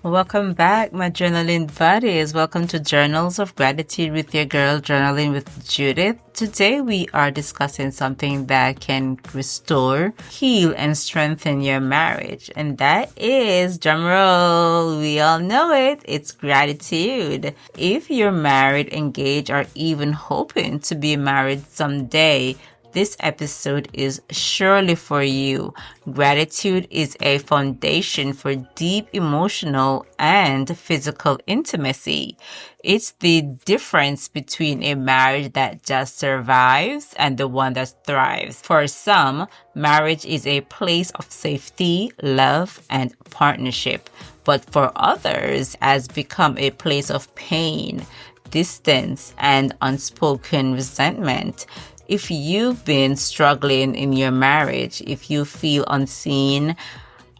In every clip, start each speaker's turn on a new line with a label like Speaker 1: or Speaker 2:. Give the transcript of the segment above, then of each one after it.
Speaker 1: Welcome back, my journaling buddies. Welcome to Journals of Gratitude with your girl, Journaling with Judith. Today we are discussing something that can restore, heal, and strengthen your marriage. And that is, drumroll, we all know it, it's gratitude. If you're married, engaged, or even hoping to be married someday, this episode is surely for you. Gratitude is a foundation for deep emotional and physical intimacy. It's the difference between a marriage that just survives and the one that thrives. For some, marriage is a place of safety, love, and partnership. But for others, has become a place of pain, distance, and unspoken resentment. If you've been struggling in your marriage, if you feel unseen,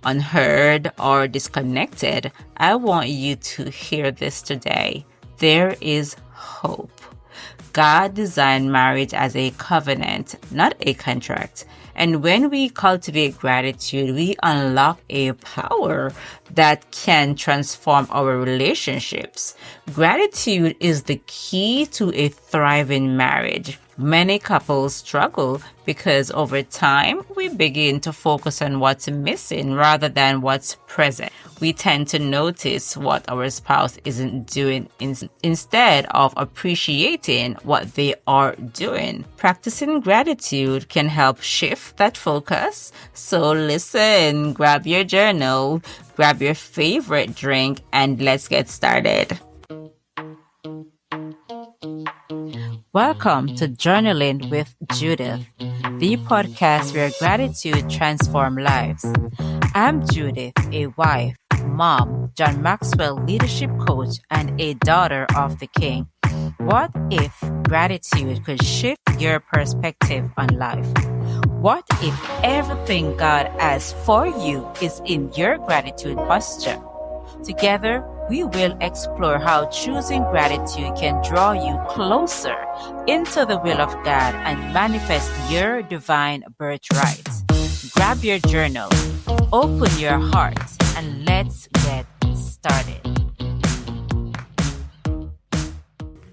Speaker 1: unheard, or disconnected, I want you to hear this today. There is hope. God designed marriage as a covenant, not a contract. And when we cultivate gratitude, we unlock a power that can transform our relationships. Gratitude is the key to a thriving marriage. Many couples struggle because over time we begin to focus on what's missing rather than what's present. We tend to notice what our spouse isn't doing instead of appreciating what they are doing. Practicing gratitude can help shift that focus. So listen, grab your journal, grab your favorite drink, and let's get started. Welcome to Journaling with Judith, the podcast where gratitude transforms lives. I'm Judith, a wife, mom, John Maxwell leadership coach, and a daughter of the King. What if gratitude could shift your perspective on life? What if everything God has for you is in your gratitude posture? Together, we will explore how choosing gratitude can draw you closer into the will of God and manifest your divine birthright. Grab your journal, open your heart, and let's get started.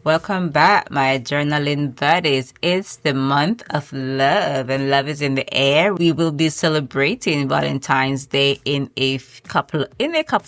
Speaker 1: Welcome back, my journaling buddies. It's the month of love, and love is in the air. We will be celebrating Valentine's Day in a couple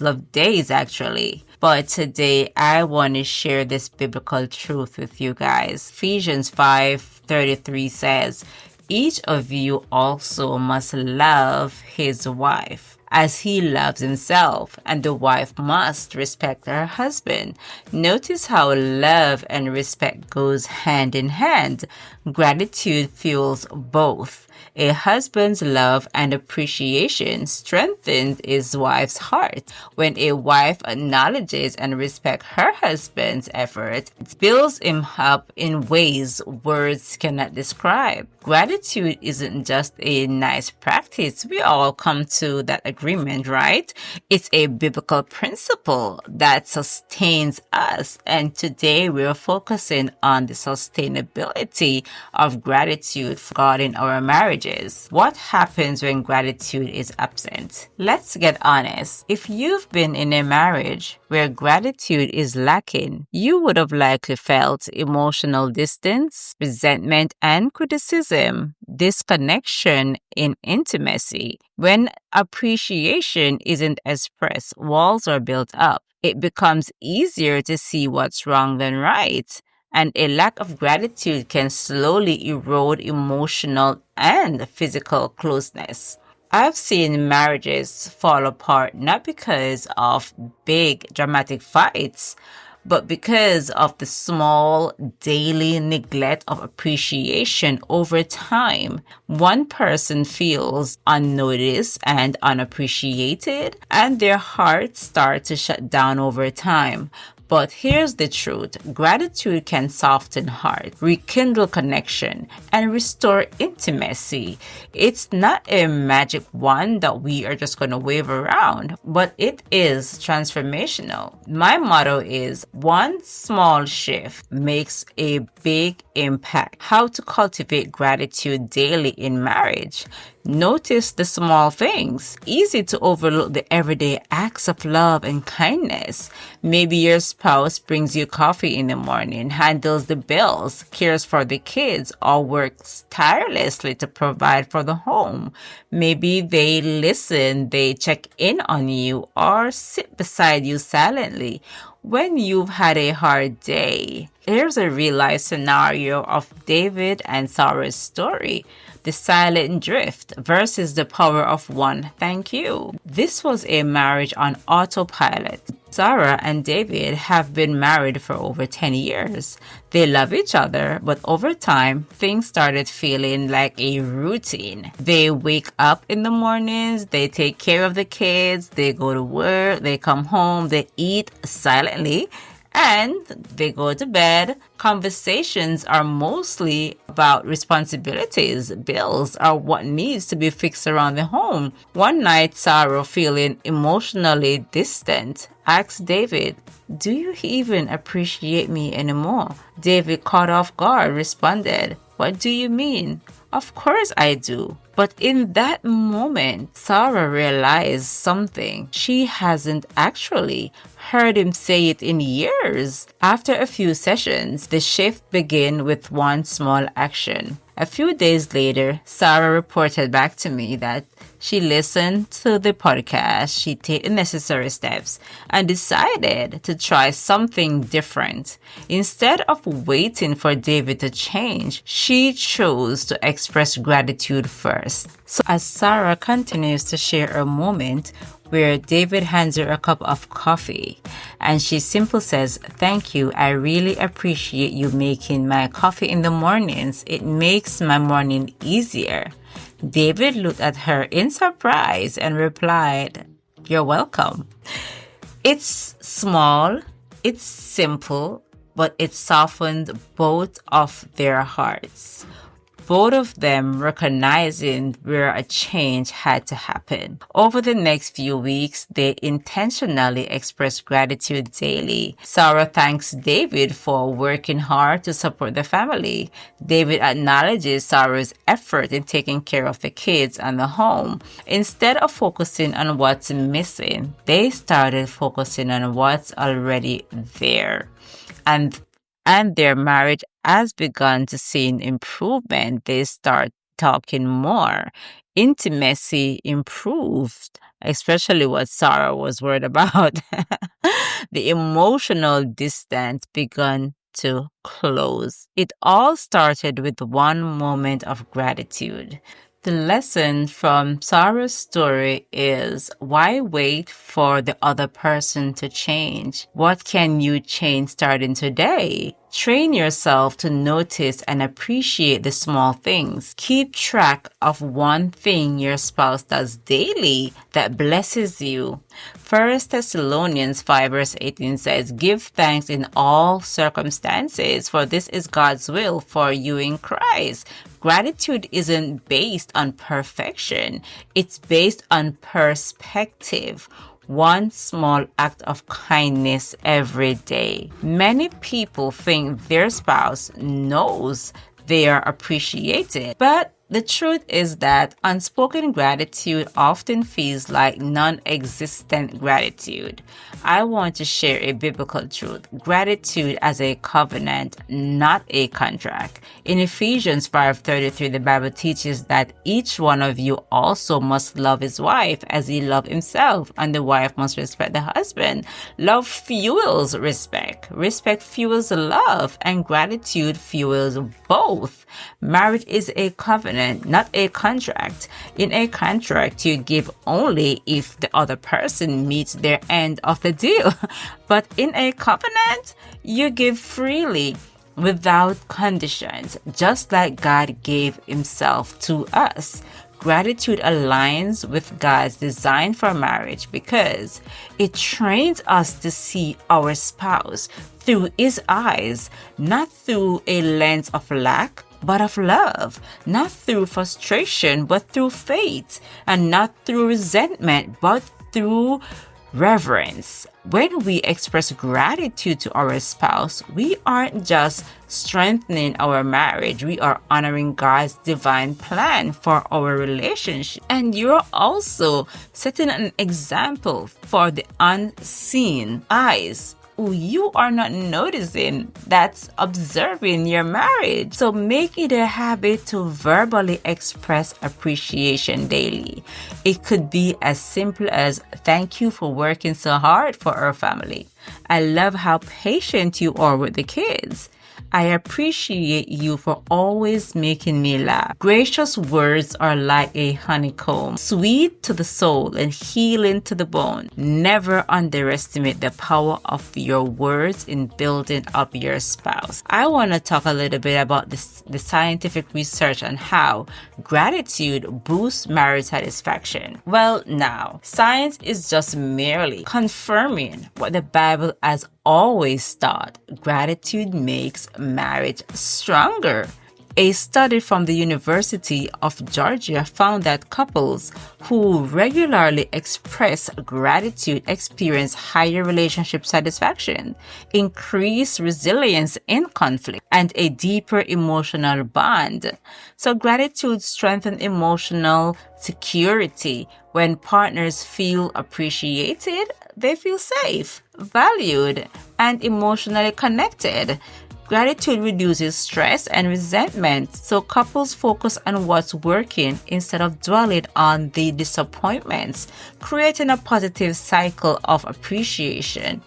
Speaker 1: of days, actually. But today, I want to share this biblical truth with you guys. Ephesians 5:33 says, "Each of you also must love his wife as he loves himself, and the wife must respect her husband." Notice how love and respect goes hand in hand. Gratitude fuels both. A husband's love and appreciation strengthens his wife's heart. When a wife acknowledges and respects her husband's effort, it builds him up in ways words cannot describe. Gratitude isn't just a nice practice. We all come to that agreement, right? It's a biblical principle that sustains us. And today we're focusing on the sustainability of gratitude regarding our marriages. What happens when gratitude is absent? Let's get honest. If you've been in a marriage where gratitude is lacking, you would have likely felt emotional distance, resentment, and criticism, disconnection in intimacy. When appreciation isn't expressed, walls are built up. It becomes easier to see what's wrong than right. And a lack of gratitude can slowly erode emotional and physical closeness. I've seen marriages fall apart not because of big dramatic fights, but because of the small daily neglect of appreciation over time. One person feels unnoticed and unappreciated, and their hearts start to shut down over time. But here's the truth. Gratitude can soften hearts, rekindle connection, and restore intimacy. It's not a magic wand that we are just going to wave around, but it is transformational. My motto is one small shift makes a big impact. How to cultivate gratitude daily in marriage. Notice the small things. Easy to overlook the everyday acts of love and kindness. Maybe your spouse brings you coffee in the morning, handles the bills, cares for the kids, or works tirelessly to provide for the home. Maybe they listen, they check in on you, or sit beside you silently when you've had a hard day. Here's a real life scenario of David and Sarah's story. The silent drift versus the power of one thank you. This was a marriage on autopilot. Sarah and David have been married for over 10 years. They love each other, but over time, things started feeling like a routine. They wake up in the mornings, they take care of the kids, they go to work, they come home, they eat silently, and they go to bed. Conversations are mostly about responsibilities, bills, or what needs to be fixed around the home. One night, Sarah, feeling emotionally distant, asked David, "Do you even appreciate me anymore?" David, caught off guard, responded, "What do you mean?" "Of course I do." But in that moment, Sarah realized something. She hasn't actually heard him say it in years. After a few sessions, the shift began with one small action. A few days later, Sarah reported back to me that she listened to the podcast, she took the necessary steps, and decided to try something different. Instead of waiting for David to change, she chose to express gratitude first. So as Sarah continues to share a moment where David hands her a cup of coffee, and she simply says, "Thank you, I really appreciate you making my coffee in the mornings. It makes my morning easier." David looked at her in surprise and replied, "You're welcome." It's small, it's simple, but it softened both of their hearts. Both of them recognizing where a change had to happen. Over the next few weeks, they intentionally expressed gratitude daily. Sarah thanks David for working hard to support the family. David acknowledges Sarah's effort in taking care of the kids and the home. Instead of focusing on what's missing, they started focusing on what's already there. And their marriage has begun to see an improvement. They start talking more. Intimacy improved, especially what Sarah was worried about. The emotional distance began to close. It all started with one moment of gratitude. The lesson from Sarah's story is, why wait for the other person to change? What can you change starting today? Train yourself to notice and appreciate the small things. Keep track of one thing your spouse does daily that blesses you. 1 Thessalonians 5 verse 18 says, "Give thanks in all circumstances, for this is God's will for you in Christ." Gratitude isn't based on perfection. It's based on perspective. One small act of kindness every day. Many people think their spouse knows they are appreciated, but the truth is that unspoken gratitude often feels like non-existent gratitude. I want to share a biblical truth. Gratitude as a covenant, not a contract. In Ephesians 5:33, the Bible teaches that each one of you also must love his wife as he loved himself, and the wife must respect the husband. Love fuels respect. Respect fuels love, and gratitude fuels both. Marriage is a covenant, not a contract. In a contract, you give only if the other person meets their end of the deal. But in a covenant, you give freely, without conditions, just like God gave himself to us. Gratitude aligns with God's design for marriage because it trains us to see our spouse through his eyes, not through a lens of lack, but of love, not through frustration, but through faith, and not through resentment, but through Reverence. When we express gratitude to our spouse, we aren't just strengthening our marriage, we are honoring God's divine plan for our relationship. And you're also setting an example for the unseen eyes who you are not noticing that's observing your marriage. So make it a habit to verbally express appreciation daily. It could be as simple as, "Thank you for working so hard for our family. I love how patient you are with the kids. I appreciate you for always making me laugh." Gracious words are like a honeycomb, sweet to the soul and healing to the bone. Never underestimate the power of your words in building up your spouse. I want to talk a little bit about the scientific research on how gratitude boosts marriage satisfaction. Well, now, science is just merely confirming what the Bible has always taught. Gratitude makes marriage stronger. A study from the University of Georgia found that couples who regularly express gratitude experience higher relationship satisfaction, increased resilience in conflict, and a deeper emotional bond. So gratitude strengthens emotional security. When partners feel appreciated, they feel safe, valued, and emotionally connected. Gratitude reduces stress and resentment, so couples focus on what's working instead of dwelling on the disappointments, creating a positive cycle of appreciation.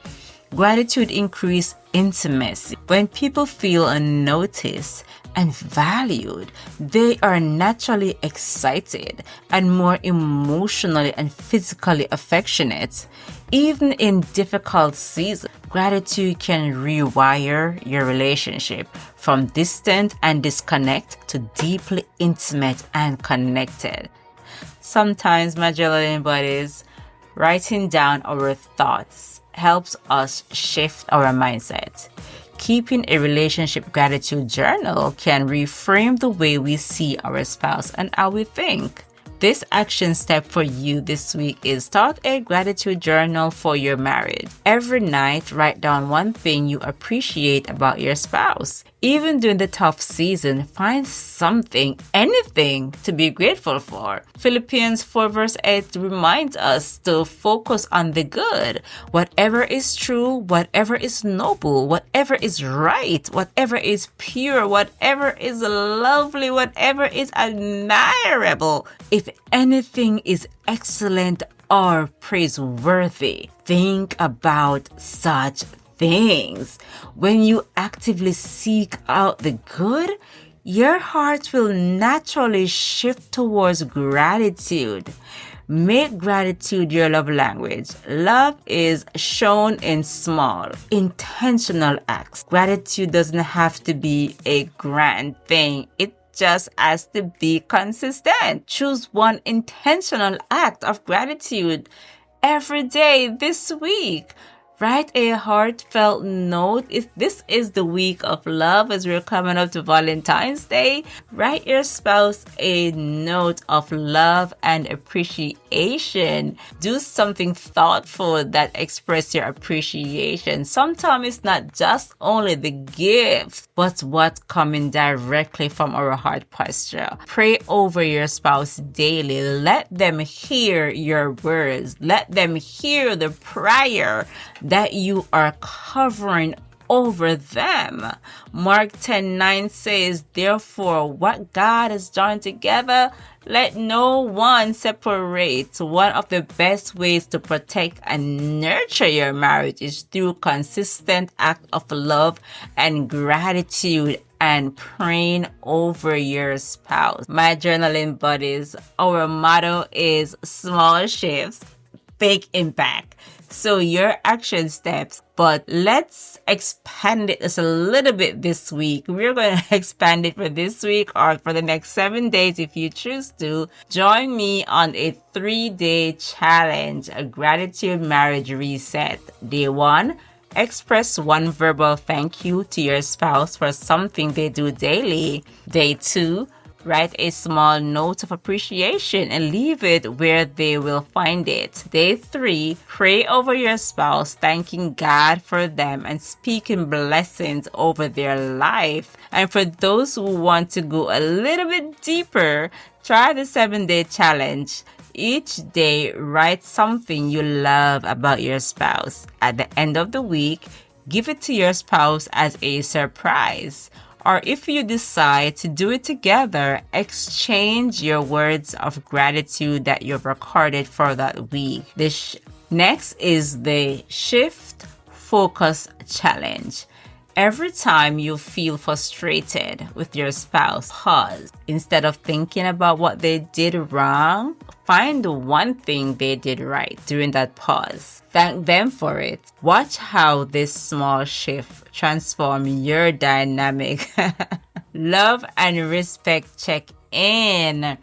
Speaker 1: Gratitude increases intimacy. When people feel unnoticed and valued, they are naturally excited and more emotionally and physically affectionate. Even in difficult seasons, gratitude can rewire your relationship from distant and disconnect to deeply intimate and connected. Sometimes, my journaling buddies, writing down our thoughts helps us shift our mindset. Keeping a relationship gratitude journal can reframe the way we see our spouse and how we think. This action step for you this week is start a gratitude journal for your marriage. Every night, write down one thing you appreciate about your spouse. Even during the tough season, find something, anything to be grateful for. Philippians 4 verse 8 reminds us to focus on the good. Whatever is true, whatever is noble, whatever is right, whatever is pure, whatever is lovely, whatever is admirable, if anything is excellent or praiseworthy, think about such things. When you actively seek out the good, your heart will naturally shift towards gratitude. Make gratitude your love language. Love is shown in small, intentional acts. Gratitude doesn't have to be a grand thing. It just has to be consistent. Choose one intentional act of gratitude every day this week. Write a heartfelt note. If this is the week of love as we're coming up to Valentine's Day, write your spouse a note of love and appreciation. Do something thoughtful that expresses your appreciation. Sometimes it's not just only the gift, but what's coming directly from our heart posture. Pray over your spouse daily. Let them hear your words. Let them hear the prayer that you are covering over them. Mark 10:9 says, "Therefore, what God has joined together, let no one separate." One of the best ways to protect and nurture your marriage is through consistent act of love and gratitude and praying over your spouse. My journaling buddies, our motto is small shifts, big impact. So your action steps, but let's expand it just a little bit this week. We're going to expand it for this week or for the next 7 days if you choose to. Join me on a 3-day challenge, a gratitude marriage reset. Day 1, express one verbal thank you to your spouse for something they do daily. Day 2, Write a small note of appreciation and leave it where they will find it. Day 3, pray over your spouse, thanking God for them and speaking blessings over their life. And for those who want to go a little bit deeper, try the 7-day challenge. Each day, write something you love about your spouse. At the end of the week, give it to your spouse as a surprise. Or if you decide to do it together, exchange your words of gratitude that you've recorded for that week. Next is the Shift Focus Challenge. Every time you feel frustrated with your spouse, pause. Instead of thinking about what they did wrong, find the one thing they did right during that pause. Thank them for it. Watch how this small shift transform your dynamic. Love and respect check in.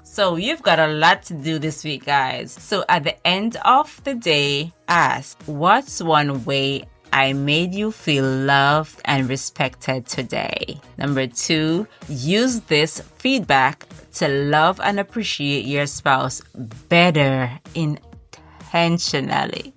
Speaker 1: So you've got a lot to do this week, guys. So at the end of the day, ask, what's one way I made you feel loved and respected today? Number 2, use this feedback to love and appreciate your spouse better intentionally.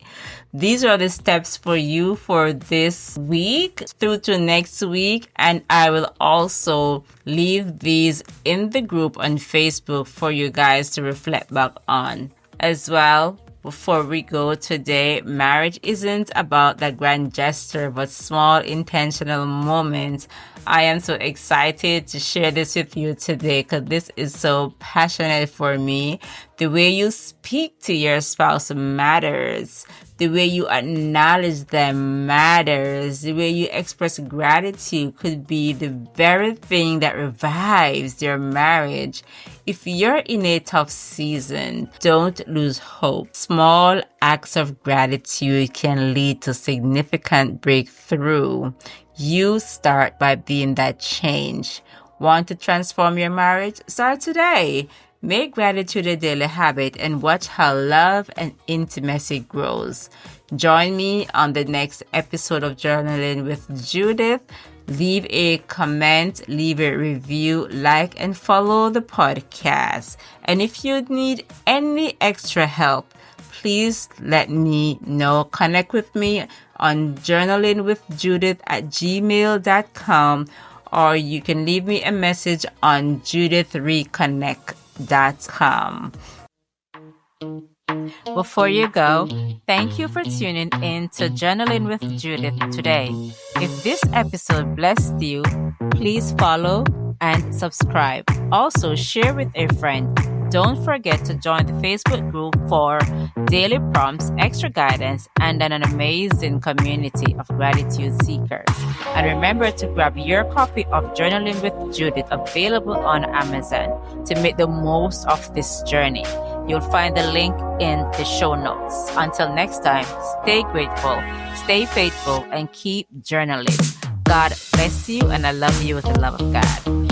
Speaker 1: These are the steps for you for this week through to next week. And I will also leave these in the group on Facebook for you guys to reflect back on as well. Before we go today, marriage isn't about the grand gesture, but small intentional moments. I am so excited to share this with you today because this is so passionate for me. The way you speak to your spouse matters. The way you acknowledge them matters. The way you express gratitude could be the very thing that revives your marriage. If you're in a tough season, don't lose hope. Small acts of gratitude can lead to significant breakthrough. You start by being that change. Want to transform your marriage? Start today. Make gratitude a daily habit and watch how love and intimacy grows. Join me on the next episode of Journaling with Judith. Leave a comment, leave a review, like, and follow the podcast. And if you need any extra help, please let me know. Connect with me on journalingwithjudith@gmail.com, or you can leave me a message on judithreconnect.com. Before you go, thank you for tuning in to Journaling with Judith today. If this episode blessed you, please follow and subscribe. Also, share with a friend. Don't forget to join the Facebook group for daily prompts, extra guidance, and an amazing community of gratitude seekers. And remember to grab your copy of Journaling with Judith, available on Amazon, to make the most of this journey. You'll find the link in the show notes. Until next time, stay grateful, stay faithful, and keep journaling. God bless you, and I love you with the love of God.